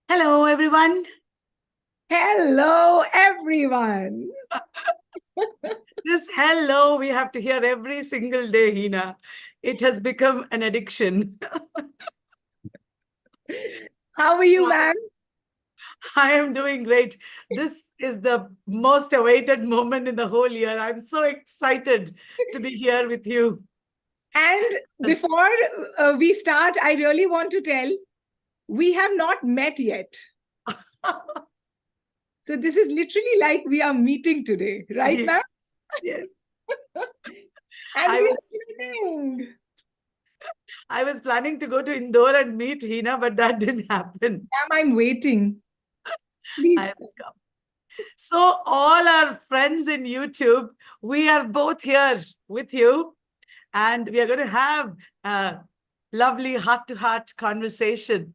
Hello, everyone. Hello, everyone. This hello we have to hear every single day, Heena. It has become an addiction. How are you, ma'am? I am doing great. This is the most awaited moment in the whole year. I'm so excited to be here with you. And before we start, I really want to tell we have not met yet. So this is literally like we are meeting today, right, Yes, ma'am? yes. And I we was are tuning. I was planning to go to Indore and meet Heena, but that didn't happen. Ma'am, I'm waiting. I Please. have come. So all our friends in YouTube, we are both here with you. And we are going to have a lovely heart-to-heart conversation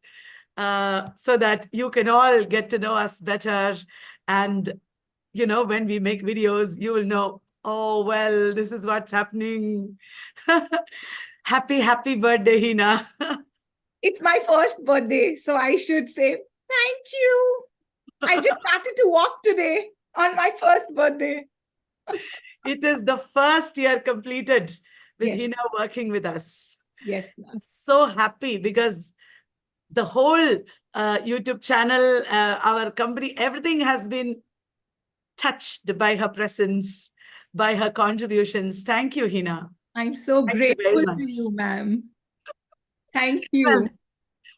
so that you can all get to know us better. And, when we make videos, you will know, oh, well, this is what's happening. Happy birthday, Heena. It's my first birthday, so I should say thank you. I just started to walk today on my first birthday. It is the first year completed with Yes, Heena working with us. yes, ma'am. So happy because the whole YouTube channel, our company, everything has been touched by her presence, by her contributions. Thank you, Hina. I'm so Thank you very grateful to much. you, ma'am. Thank Well, you.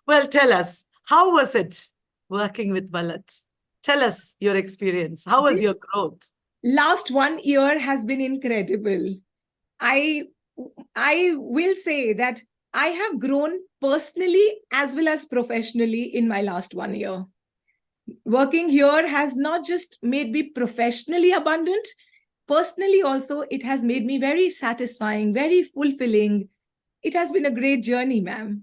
well, tell us, how was it working with Vallath? Tell us your experience. How was your growth? Last 1 year has been incredible. I I will say that I have grown personally as well as professionally in my last 1 year. Working here has not just made me professionally abundant, personally also it has made me very satisfying, very fulfilling. It has been a great journey, ma'am.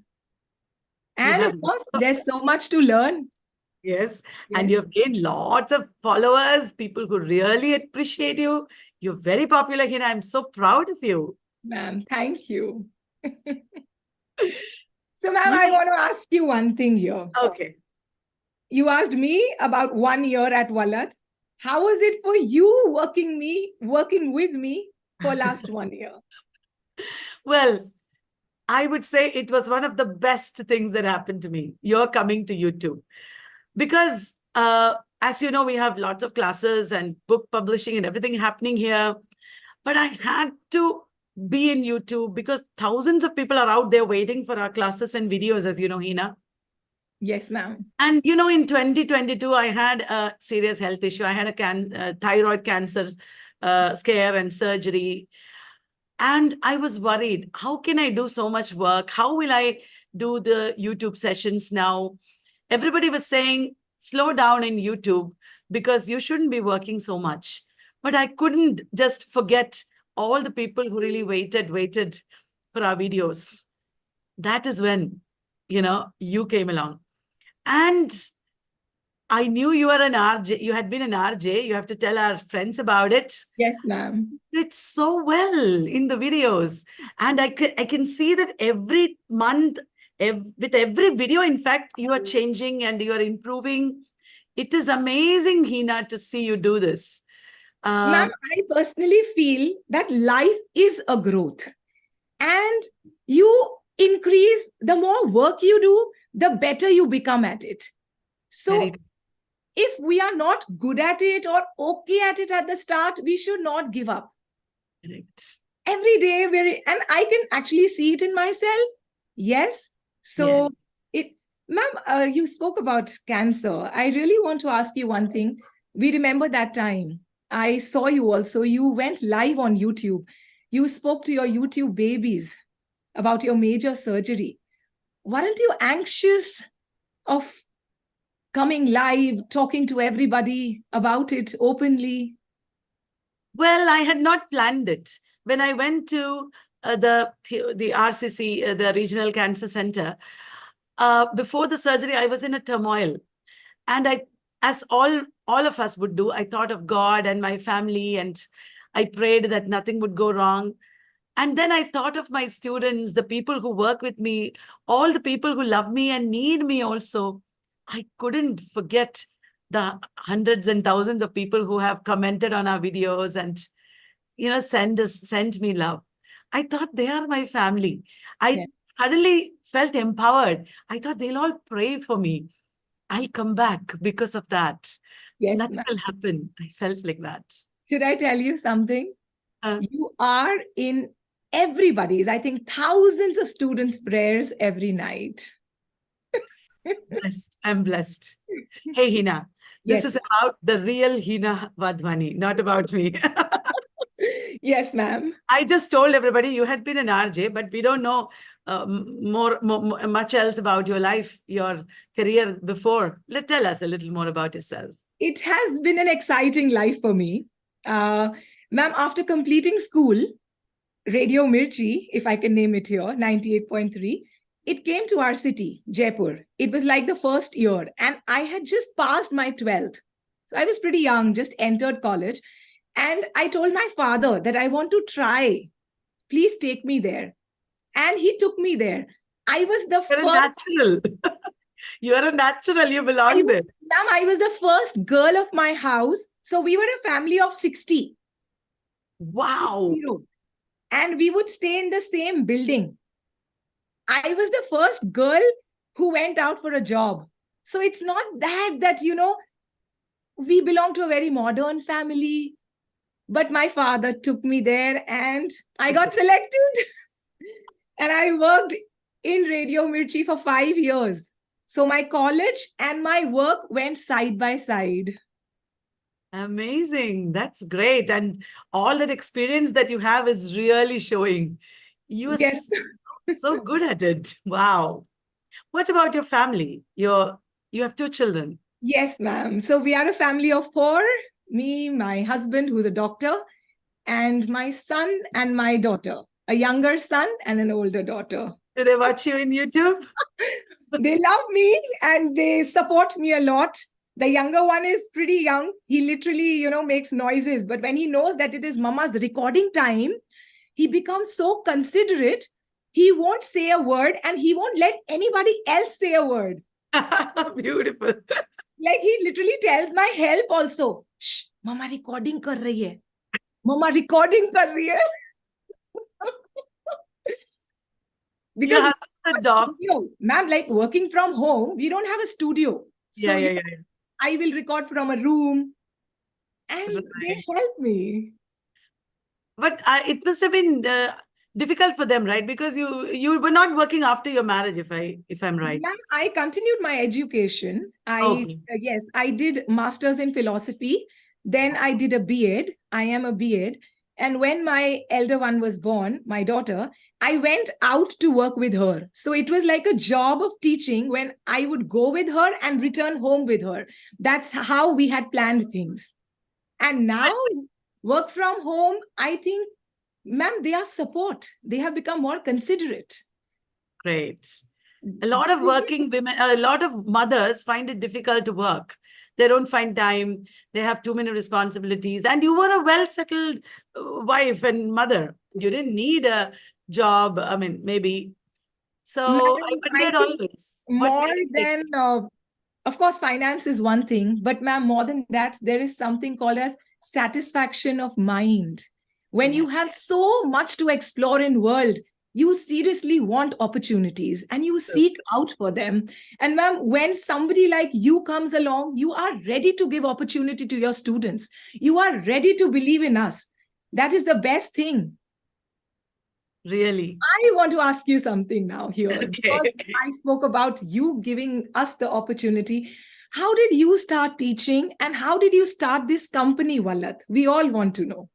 You And have, of course, there's so much to learn. yes, and Yes, you have gained lots of followers, people who really appreciate you. You're very popular, Hina. I'm so proud of you. ma'am. Thank you. So, ma'am, I You, want to ask you one thing here. okay. You asked me about 1 year at Vallath. How was it for you working with me for last 1 year? Well, I would say it was one of the best things that happened to me. You're coming to YouTube because, as you know, we have lots of classes and book publishing and everything happening here. But I had to be in YouTube because thousands of people are out there waiting for our classes and videos, as you know, Hina. Yes, ma'am. And in 2022, I had a serious health issue. I had a thyroid cancer scare and surgery. And I was worried, how can I do so much work? How will I do the YouTube sessions now? Everybody was saying, slow down in YouTube because you shouldn't be working so much. But I couldn't just forget all the people who really waited for our videos. That is when, you came along. And I knew you were an RJ. You had been an RJ. You have to tell our friends about it. Yes, ma'am. It's so well in the videos. And I can see that every month, with every video, in fact, you are changing and you are improving. It is amazing, Hina, to see you do this. Ma'am, Uh, I personally feel that life is a growth. And you increase, the more work you do, the better you become at it. very So if we are not good at it or okay at it at the start, we should not give up. correct. Every day and I can actually see it in myself. Yes. Yeah. So it, ma'am, you spoke about cancer. I really want to ask you one thing. We remember that time. I saw you also. You went live on YouTube. You spoke to your YouTube babies about your major surgery. Weren't you anxious of coming live, talking to everybody about it openly? Well, I had not planned it. When I went to the RCC, the Regional Cancer Center, before the surgery, I was in a turmoil. And as all of us would do, I thought of God and my family, and I prayed that nothing would go wrong. And then I thought of my students, the people who work with me, all the people who love me and need me also. I couldn't forget the hundreds and thousands of people who have commented on our videos and, sent me love. I thought they are my family. I Yes, suddenly felt empowered. I thought they'll all pray for me. I'll come back because of that. yes, Nothing ma'am. will happen. I felt like that. Should I tell you something? Uh, You are in everybody's, I think, thousands of students' prayers every night. Blessed. I'm blessed. Hey, Hina, this Yes, is about the real Heena Wadhwani, not about me. yes, ma'am. I just told everybody you had been an RJ, but we don't know much else about your life, your career before. Tell us a little more about yourself. It has been an exciting life for me. Uh, Ma'am, after completing school, Radio Mirchi, if I can name it here, 98.3, it came to our city, Jaipur. It was like the first year, and I had just passed my 12th. So I was pretty young, just entered college. And I told my father that I want to try. Please take me there. And he took me there. I was the You're a first, natural. You're a natural. You I belong there. was, ma'am, I was the first girl of my house. So we were a family of 60. Wow. And we would stay in the same building. I was the first girl who went out for a job. So it's not that, we belong to a very modern family. But my father took me there and I got selected. And I worked in Radio Mirchi for 5 years. So my college and my work went side by side. Amazing. That's great. And all that experience that you have is really showing. You are Yes. so good at it. Wow. What about your family? You have two children. Yes, ma'am. So we are a family of four, me, my husband, who's a doctor, and my son and my daughter, a younger son and an older daughter. Do they watch you in YouTube? They love me and they support me a lot. The younger one is pretty young. He literally, makes noises. But when he knows that it is mama's recording time, he becomes so considerate. He won't say a word and he won't let anybody else say a word. Beautiful. Like he literally tells my help also, shh, mama recording kar rahi hai. Mama recording kar rahi hai. Your Because husband, a dog. studio, ma'am, like working from home, we don't have a studio. So Yeah. I will record from a room and they Right. help me. But it must have been difficult for them, right? Because you were not working after your marriage, if I'm right. Ma'am, I continued my education. Okay. Yes, I did masters in philosophy. Then I did a B.Ed. I am a B.Ed. And when my elder one was born, my daughter, I went out to work with her. So it was like a job of teaching when I would go with her and return home with her. That's how we had planned things. And now, work from home, I think, ma'am, they are support. They have become more considerate. Great. A lot of working women, a lot of mothers find it difficult to work. They don't find time. They have too many responsibilities. And you were a well-settled wife and mother. You didn't need a job. I mean, maybe. So I Ma'am, I wondered think always, what more made you take than, of course, finance is one thing, but ma'am, more than that, there is something called as satisfaction of mind. When Yeah, you have so much to explore in world, you seriously want opportunities and you true. seek out for them. And ma'am, when somebody like you comes along, you are ready to give opportunity to your students. You are ready to believe in us. That is the best thing. Really. I want to ask you something now here Okay. because I spoke about you giving us the opportunity. How did you start teaching and how did you start this company, Vallath? We all want to know.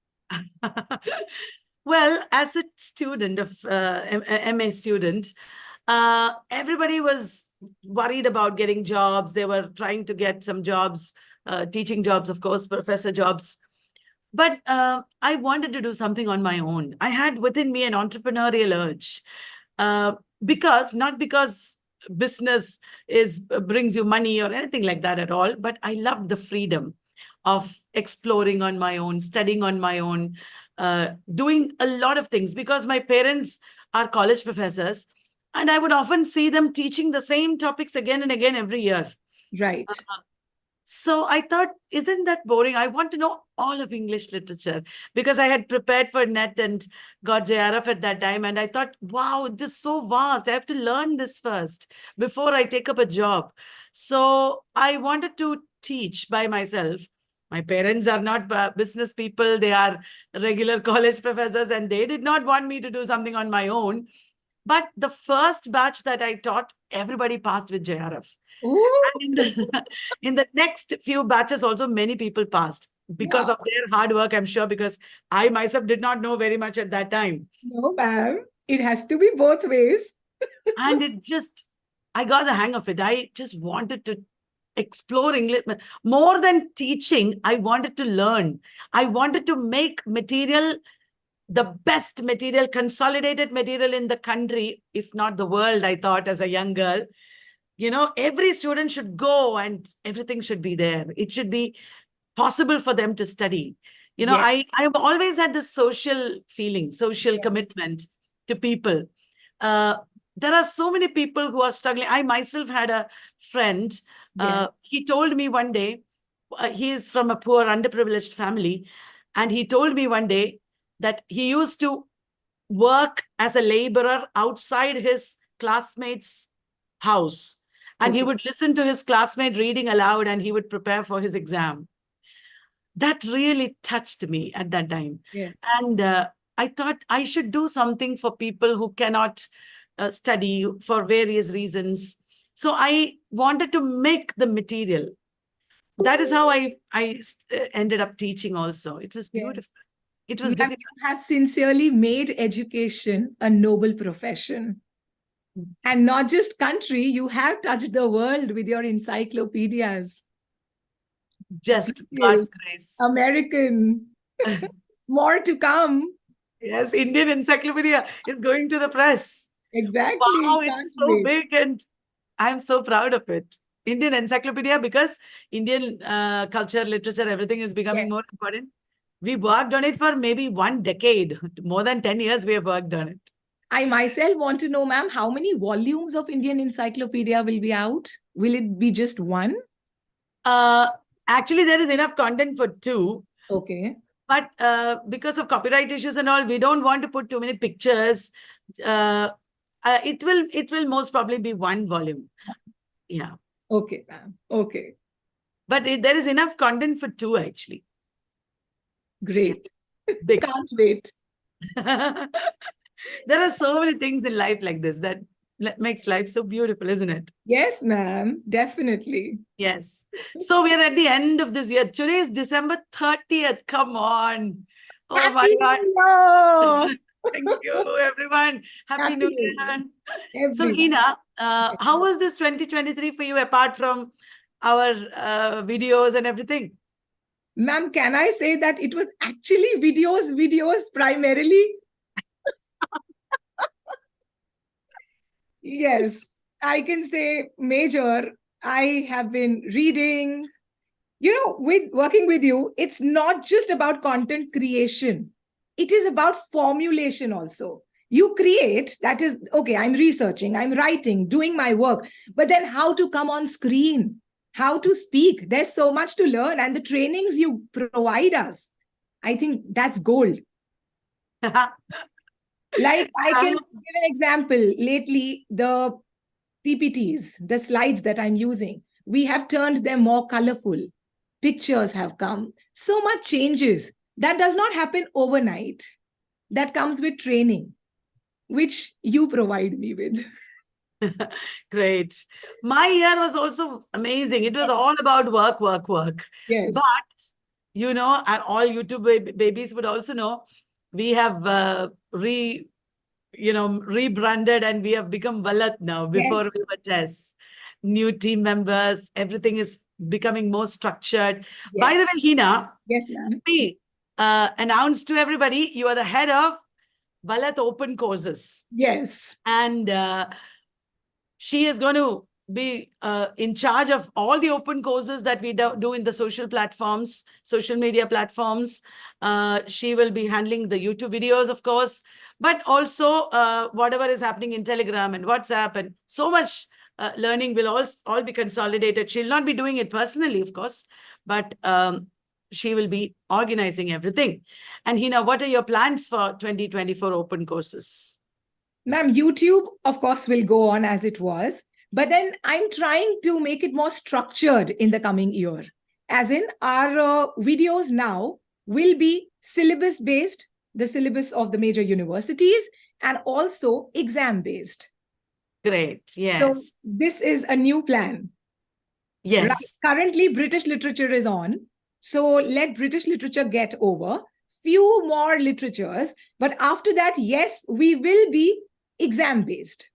Well, as a student of MA student, everybody was worried about getting jobs. They were trying to get some jobs, teaching jobs, of course, professor jobs. But I wanted to do something on my own. I had within me an entrepreneurial urge, uh, not because business brings you money or anything like that at all, but I loved the freedom of exploring on my own, studying on my own, doing a lot of things because my parents are college professors and I would often see them teaching the same topics again and again every year. Right. So I thought, isn't that boring? I want to know all of English literature because I had prepared for NET and got JRF at that time. And I thought, wow, this is so vast. I have to learn this first before I take up a job. So I wanted to teach by myself. My parents are not business people. They are regular college professors, and they did not want me to do something on my own. But the first batch that I taught, everybody passed with JRF. Oh, And in the, in the next few batches also, many people passed because wow. of their hard work, I'm sure, because I myself did not know very much at that time. No, ma'am. It has to be both ways. And I got the hang of it. I just wanted to explore English more than teaching. I wanted to learn. I wanted to make material, the best material, consolidated material in the country, if not the world, I thought as a young girl. Every student should go and everything should be there. It should be possible for them to study. Yes. I've always had this social feeling, social commitment to people. There are so many people who are struggling. I myself had a friend. He told me one day, he is from a poor, underprivileged family. And he told me one day that he used to work as a laborer outside his classmates' house. And he would listen to his classmate reading aloud and he would prepare for his exam. That really touched me at that time. Yes. And I thought I should do something for people who cannot study for various reasons. So I wanted to make the material. That is how I ended up teaching also. It was beautiful. It was Ma'am, difficult. you have sincerely made education a noble profession. And not just country, you have touched the world with your encyclopedias. Just British, God's grace. American, more to come. Yes, Indian Encyclopedia is going to the press. Exactly. Wow, Can't it's so wait. big and I'm so proud of it. Indian Encyclopedia, because Indian culture, literature, everything is becoming more important. We worked on it for maybe 1 decade. More than 10 years we have worked on it. I myself want to know, ma'am, how many volumes of Indian Encyclopedia will be out? Will it be just one? Actually, there is enough content for 2. Okay. But because of copyright issues and all, we don't want to put too many pictures. It will most probably be 1 volume. Yeah. Okay, ma'am. Okay. But there is enough content for 2, actually. Great. Big. Can't wait. There are so many things in life like this that makes life so beautiful, isn't it? Yes, ma'am. Definitely. Yes. So we are at the end of this year. Today is December 30th. Come on. Oh Happy my God. New Year! Thank you, everyone. Happy New Year. Year. So, Heena, how was this 2023 for you apart from our videos and everything? Ma'am, can I say that it was actually videos primarily? Yes, I can say major. I have been reading, with working with you, it's not just about content creation. It is about formulation also. You create, that is, okay, I'm researching, I'm writing, doing my work, but then how to come on screen, how to speak. There's so much to learn, and the trainings you provide us, I think that's gold. Like I can give an example. Lately, the PPTs, the slides that I'm using, we have turned them more colorful. Pictures have come. So much changes. That does not happen overnight. That comes with training, which you provide me with. Great. My year was also amazing. It was all about work. Yes. But, all YouTube babies would also know, we have rebranded and we have become Vallath now. Before Yes. we were Tess. New team members, everything is becoming more structured. Yes. By the way, Heena, Yes, ma'am. we announced to everybody, you are the head of Vallath Open Courses. Yes. And she is going to be in charge of all the open courses that we do in the social platforms, social media platforms. She will be handling the YouTube videos, of course, but also whatever is happening in Telegram and WhatsApp and so much learning will all be consolidated. She'll not be doing it personally, of course, but she will be organizing everything. And Heena, what are your plans for 2024 open courses? Ma'am, YouTube, of course, will go on as it was. But then I'm trying to make it more structured in the coming year. As in, our videos now will be syllabus based, the syllabus of the major universities, and also exam based. Great. So Yes. this is a new plan. Right? Yes. Currently, British literature is on. So let British literature get over. Few more literatures. But after that, yes, we will be exam based.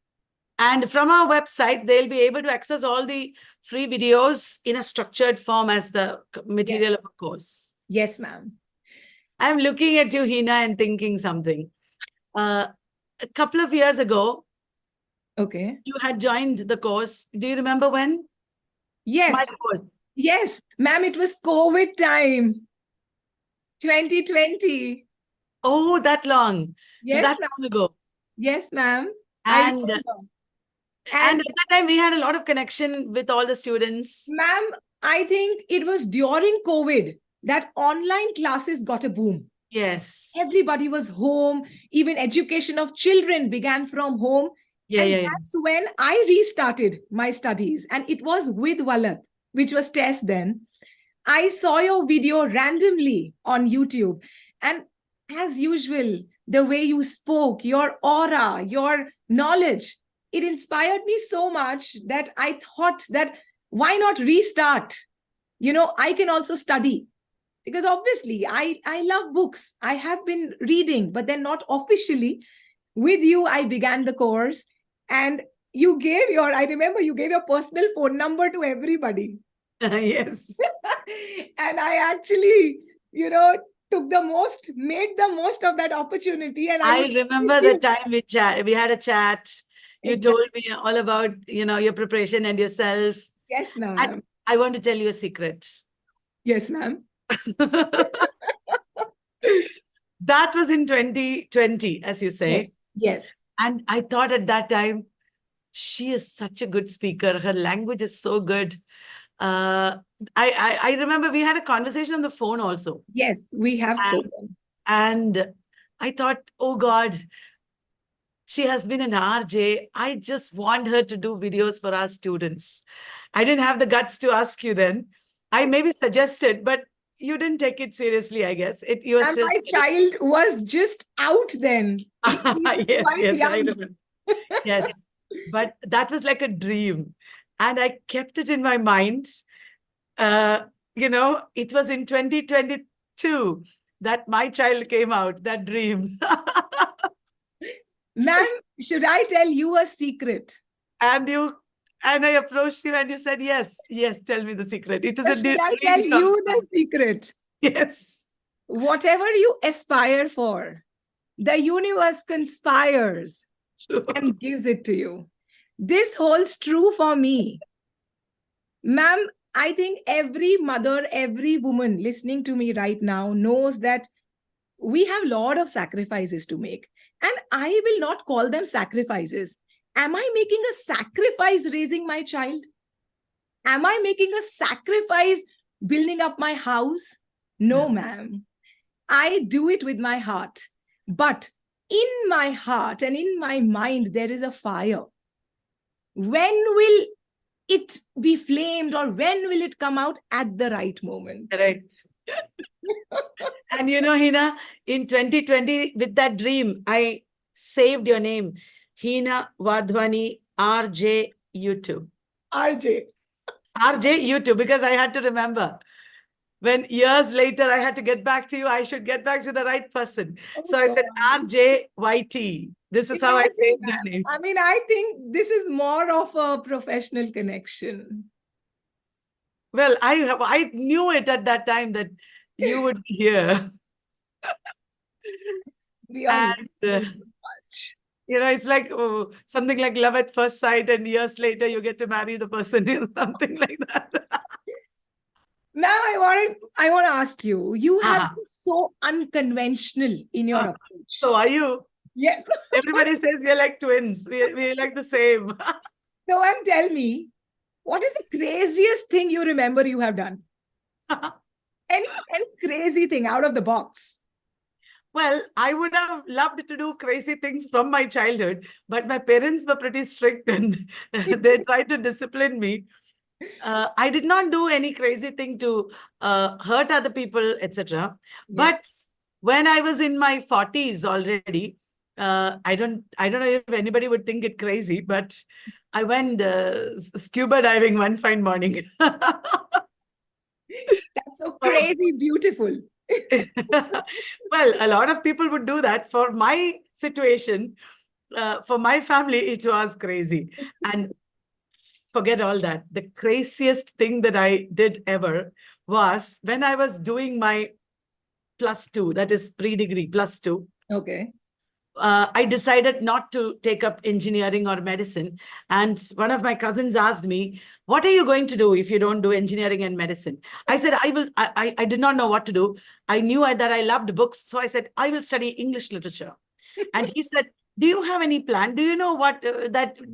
And from our website, they'll be able to access all the free videos in a structured form as the material Yes. of a course. Yes, ma'am. I'm looking at you, Heena, and thinking something. A couple of years ago, Okay. you had joined the course. Do you remember when? My Yes. course. Yes, ma'am, it was COVID time, 2020. Oh, that long. Yes, That ma'am. long ago. Yes, ma'am. I And remember. and And at that time, we had a lot of connection with all the students. ma'am, I think it was during COVID that online classes got a boom. Yes. Everybody was home. Even education of children began from home. Yeah, And yeah, yeah. that's when I restarted my studies. And it was with Vallath, which was test then. I saw your video randomly on YouTube. And as usual, the way you spoke, your aura, your knowledge, it inspired me so much that I thought that why not restart? I can also study. Because obviously, I love books. I have been reading, but then not officially. With you, I began the course. And I remember you gave your personal phone number to everybody. Yes. And I actually, made the most of that opportunity. And I would remember the time we had a chat. You Exactly. told me all about, your preparation and yourself. Yes, And ma'am. I want to tell you a secret. Yes, ma'am. That was in 2020, as you say. Yes. Yes. And I thought at that time, she is such a good speaker. Her language is so good. I remember we had a conversation on the phone also. Yes, we have spoken. And I thought, oh God, she has been an RJ. I just want her to do videos for our students. I didn't have the guts to ask you then. I maybe suggested, but you didn't take it seriously, I guess. You were And still my child was just out then. He was yes, quite yes, I young. remember. Yes, but that was like a dream. And I kept it in my mind. It was in 2022 that my child came out, that dream. Ma'am, should I tell you a secret? And I approached you and you said, yes, tell me the secret. It is a Should I dream tell come you true. the secret? Yes. Whatever you aspire for, the universe conspires True. and gives it to you. This holds true for me. Ma'am, I think every mother, every woman listening to me right now knows that we have a lot of sacrifices to make. And I will not call them sacrifices. Am I making a sacrifice raising my child? Am I making a sacrifice building up my house? No, ma'am. I do it with my heart. But in my heart and in my mind, there is a fire. When will it be flamed or when will it come out? At the right moment. Correct. And Heena, in 2020, with that dream, I saved your name, Heena Wadhwani, RJ YouTube. RJ. RJ YouTube, because I had to remember. When years later I had to get back to you, I should get back to the right person. So I said RJYT. This is how I saved your name. I mean, I think this is more of a professional connection. Well, I knew it at that time that you would be here. And, it's like something like love at first sight, and years later you get to marry the person, something like that. Now I want to ask you. You have been so unconventional in your approach. So are you? Yes. Everybody says we're like twins. We're like the same. So, ma'am, tell me, what is the craziest thing you remember you have done? Any crazy thing out of the box? Well, I would have loved to do crazy things from my childhood, but my parents were pretty strict and they tried to discipline me. I did not do any crazy thing to hurt other people, etc. Yes. But when I was in my 40s already, I don't know if anybody would think it crazy, but I went scuba diving one fine morning. That's so crazy beautiful. Well, a lot of people would do that. For my situation, for my family, it was crazy. And forget all that. The craziest thing that I did ever was when I was doing my +2, that is pre-degree +2. Okay. I decided not to take up engineering or medicine. And one of my cousins asked me, what are you going to do if you don't do engineering and medicine? I said, I will. I did not know what to do. I knew that I loved books. So I said, I will study English literature. And he said, do you have any plan? Do you know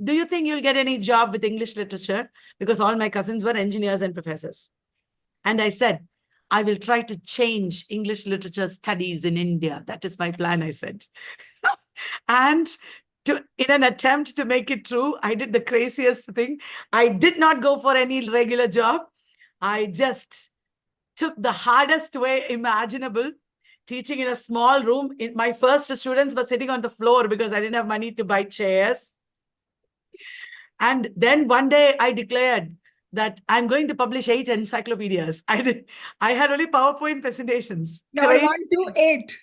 do you think you'll get any job with English literature? Because all my cousins were engineers and professors. And I said, I will try to change English literature studies in India. That is my plan, I said. And in an attempt to make it true, I did the craziest thing. I did not go for any regular job. I just took the hardest way imaginable, teaching in a small room. My first students were sitting on the floor because I didn't have money to buy chairs. And then one day I declared that I'm going to publish 8 encyclopedias. I had only PowerPoint presentations. Number 1 to 8.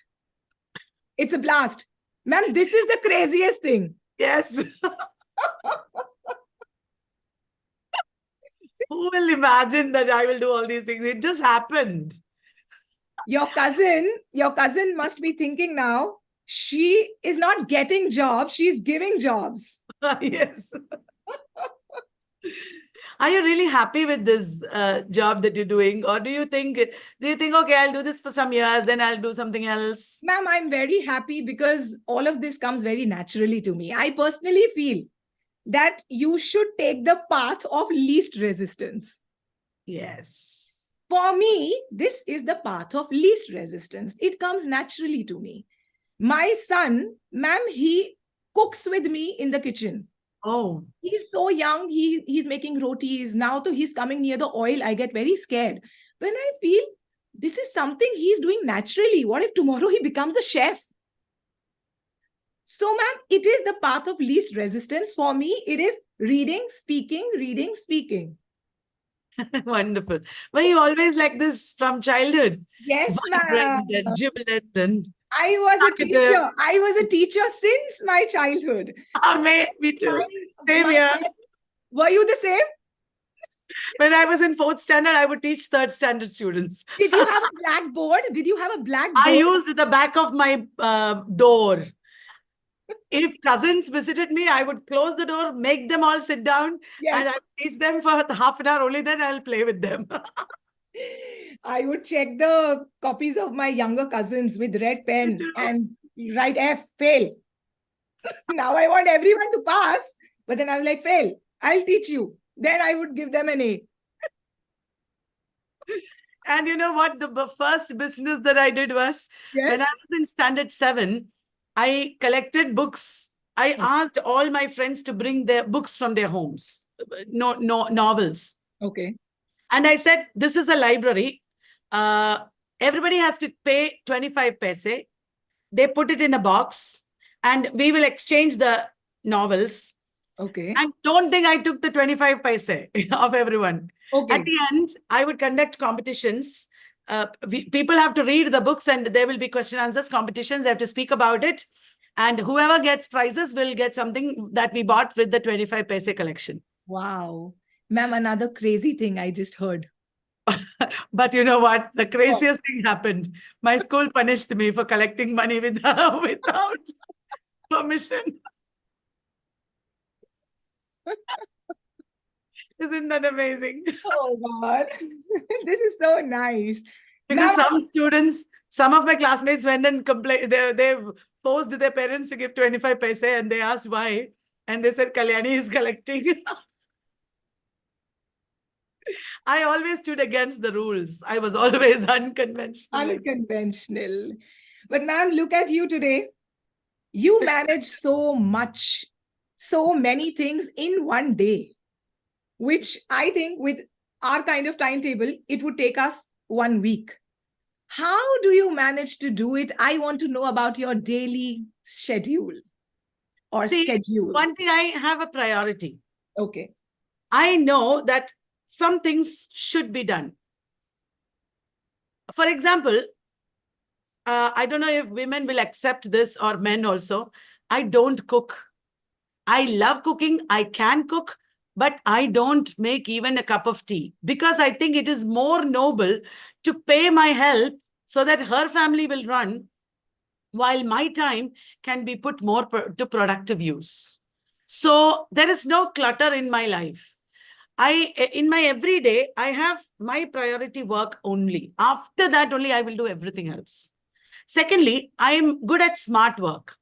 It's a blast. Ma'am, this is the craziest thing. Yes. Who will imagine that I will do all these things? It just happened. Your cousin must be thinking now, she is not getting jobs, she's giving jobs. Yes. Are you really happy with this job that you're doing? Or do you think, okay, I'll do this for some years, then I'll do something else? Ma'am, I'm very happy because all of this comes very naturally to me. I personally feel that you should take the path of least resistance. Yes. For me, this is the path of least resistance. It comes naturally to me. My son, ma'am, he cooks with me in the kitchen. Oh. He's so young. He's making rotis. Now to he's coming near the oil, I get very scared. When I feel this is something he's doing naturally. What if tomorrow he becomes a chef? So, ma'am, it is the path of least resistance. For me, it is reading, speaking, reading, speaking. Wonderful. Were you always like this from childhood? Yes, Vibrant ma'am. and jubilant and I was a talkative. teacher. I was a teacher since my childhood. Me too. Same here. Were you the same? When I was in 4th standard, I would teach 3rd standard students. Did you have a blackboard? Did you have a blackboard? I used the back of my door. If cousins visited me, I would close the door, make them all sit down, Yes. and I would teach them for half an hour. Only then I'll play with them. I would check the copies of my younger cousins with red pen and write F, fail. Now I want everyone to pass, but then I was like, fail. I'll teach you. Then I would give them an A. And you know what? The first business that I did was when I was in standard 7, I collected books. I asked all my friends to bring their books from their homes, novels. Okay. And I said, this is a library. Everybody has to pay 25 paise. They put it in a box and we will exchange the novels. Okay. And don't think I took the 25 paise of everyone. Okay. At the end, I would conduct competitions. People have to read the books and there will be question answers competitions. They have to speak about it. And whoever gets prizes will get something that we bought with the 25 paise collection. Wow. Ma'am, another crazy thing I just heard. But you know what? The craziest thing happened. My school punished me for collecting money without permission. Isn't that amazing? Oh, God. This is so nice. Because some of my classmates went and complained. They forced their parents to give 25 paise and they asked why. And they said, Kalyani is collecting. I always stood against the rules. I was always unconventional. Unconventional. But ma'am, look at you today. You manage so much, so many things in one day, which I think with our kind of timetable, it would take us 1 week. How do you manage to do it? I want to know about your daily schedule or See, schedule. one thing, I have a priority. Okay. I know that some things should be done. For example, I don't know if women will accept this or men also. I don't cook. I love cooking. I can cook, but I don't make even a cup of tea because I think it is more noble to pay my help so that her family will run while my time can be put more to productive use. So there is no clutter in my life. In my everyday, I have my priority work only. After that only, I will do everything else. Secondly, I am good at smart work.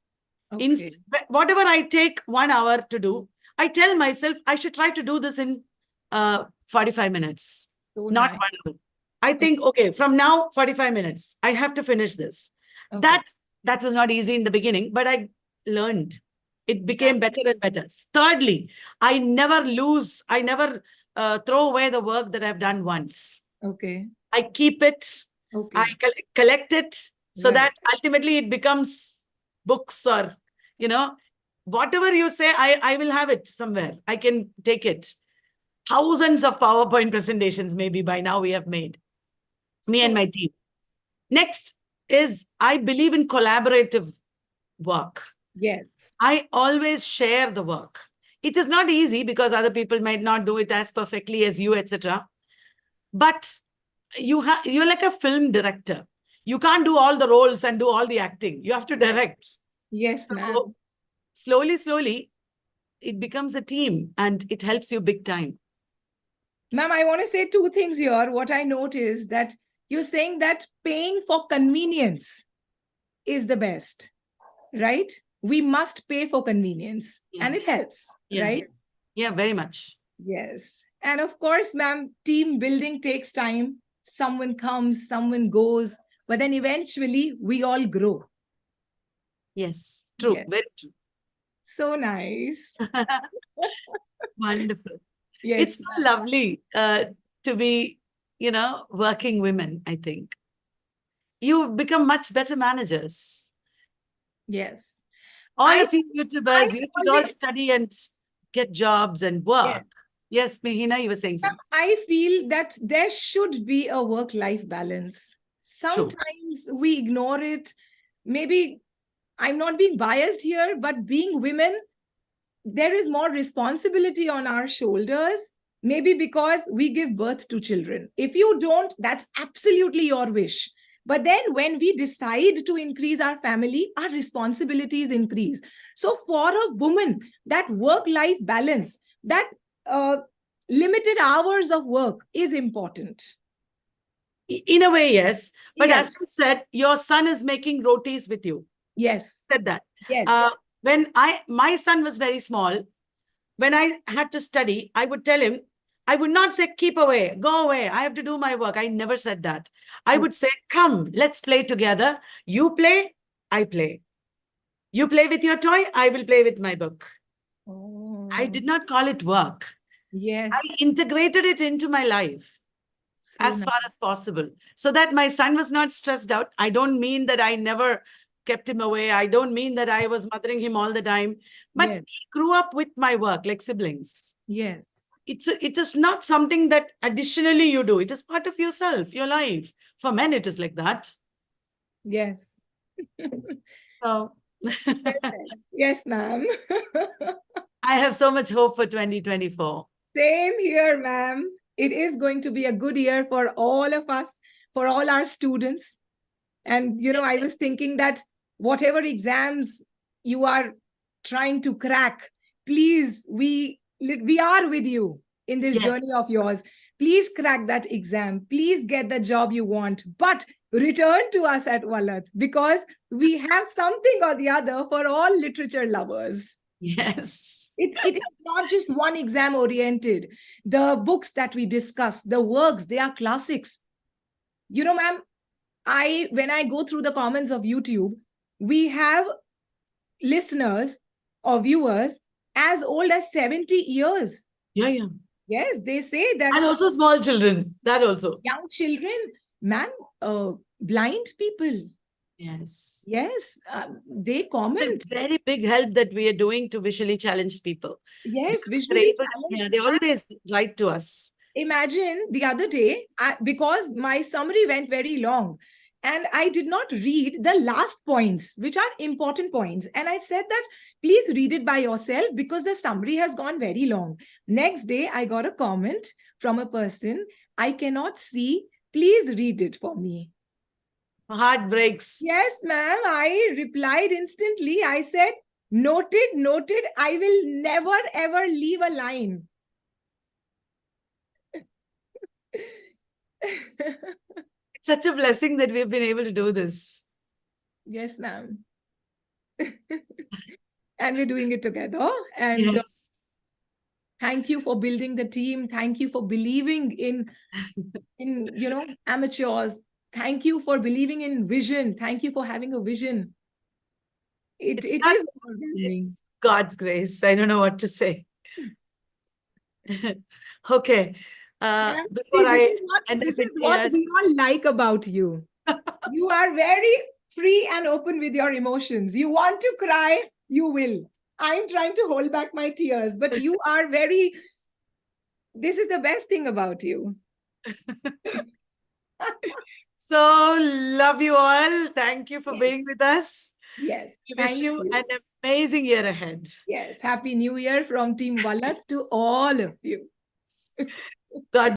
Okay. Whatever I take 1 hour to do, I tell myself I should try to do this in 45 minutes, So not nice. 1 hour. I think, okay, from now, 45 minutes, I have to finish this. Okay. That was not easy in the beginning, but I learned. It became better and better. Thirdly, I never throw away the work that I've done once. Okay. I keep it. Okay. I collect it so Right. that ultimately it becomes books or, whatever you say, I will have it somewhere. I can take it. Thousands of PowerPoint presentations maybe by now we have made, me and my team. Next is I believe in collaborative work. Yes. I always share the work. It is not easy because other people might not do it as perfectly as you, etc. But you're like a film director. You can't do all the roles and do all the acting. You have to direct. Yes, So ma'am. slowly, it becomes a team and it helps you big time. Ma'am, I want to say two things here. What I note is that you're saying that paying for convenience is the best, right? We must pay for convenience and it helps, right? Yeah, very much. Yes. And of course, ma'am, team building takes time. Someone comes, someone goes, but then eventually we all grow. Yes, true. Yes. Very true. So nice. Wonderful. Yes. It's so lovely to be, working women, I think. You become much better managers. Yes. All of you YouTubers, you should all always- study and get jobs and work. Yes, Heena, you were saying something. I feel that there should be a work-life balance. Sometimes we ignore it. Maybe I'm not being biased here, but being women, there is more responsibility on our shoulders. Maybe because we give birth to children. If you don't, that's absolutely your wish. But then when we decide to increase our family, our responsibilities increase. So for a woman, that work-life balance, that limited hours of work is important. In a way, yes. But Yes. as you said, your son is making rotis with you. Yes. Said that. Yes. When my son was very small, when I had to study, I would tell him, I would not say, keep away, go away, I have to do my work. I never said that. I would say, come, let's play together. You play, I play. You play with your toy, I will play with my book. Oh. I did not call it work. Yes. I integrated it into my life as far as possible so that my son was not stressed out. I don't mean that I never kept him away. I don't mean that I was mothering him all the time. But he grew up with my work like siblings. Yes. It is not something that additionally you do. It is part of yourself, your life. For men, it is like that. Yes. So, yes, ma'am. I have so much hope for 2024. Same here, ma'am. It is going to be a good year for all of us, for all our students. And, I was thinking that whatever exams you are trying to crack, please, we are with you in this journey of yours. Please crack that exam. Please get the job you want. But return to us at Vallath because we have something or the other for all literature lovers. Yes. It is not just one exam oriented. The books that we discuss, the works, they are classics. You know, ma'am, when I go through the comments of YouTube, we have listeners or viewers as old as 70 years. Yeah, yeah. Yes, they say that And also small children. That also. young children, ma'am, blind people, Yes. yes, they It's comment. a very big help that we are doing to visually challenged people. Yes, Because they're visually able to, challenged. yeah, they always write to us. Imagine the other day, because my summary went very long and I did not read the last points, which are important points. And I said that please read it by yourself because the summary has gone very long. Next day, I got a comment from a person, I cannot see, please read it for me. Heart breaks. Yes, ma'am. I replied instantly. I said, noted, noted. I will never ever leave a line. It's such a blessing that we've been able to do this. Yes, ma'am. And we're doing it together. And Yes. thank you for building the team. Thank you for believing in amateurs. Thank you for believing in vision. Thank you for having a vision. It It's it not, is overwhelming. it's God's grace. I don't know what to say. Okay. Ma'am, Before see, I end up this in is what tears. we all like about you. You are very free and open with your emotions. You want to cry, you will. I'm trying to hold back my tears, but you are very, this is the best thing about you. So love you all. Thank you for Yes. being with us. Yes, We wish thank you you. an amazing year ahead. Yes, Happy New Year from Team Vallath to all of you. God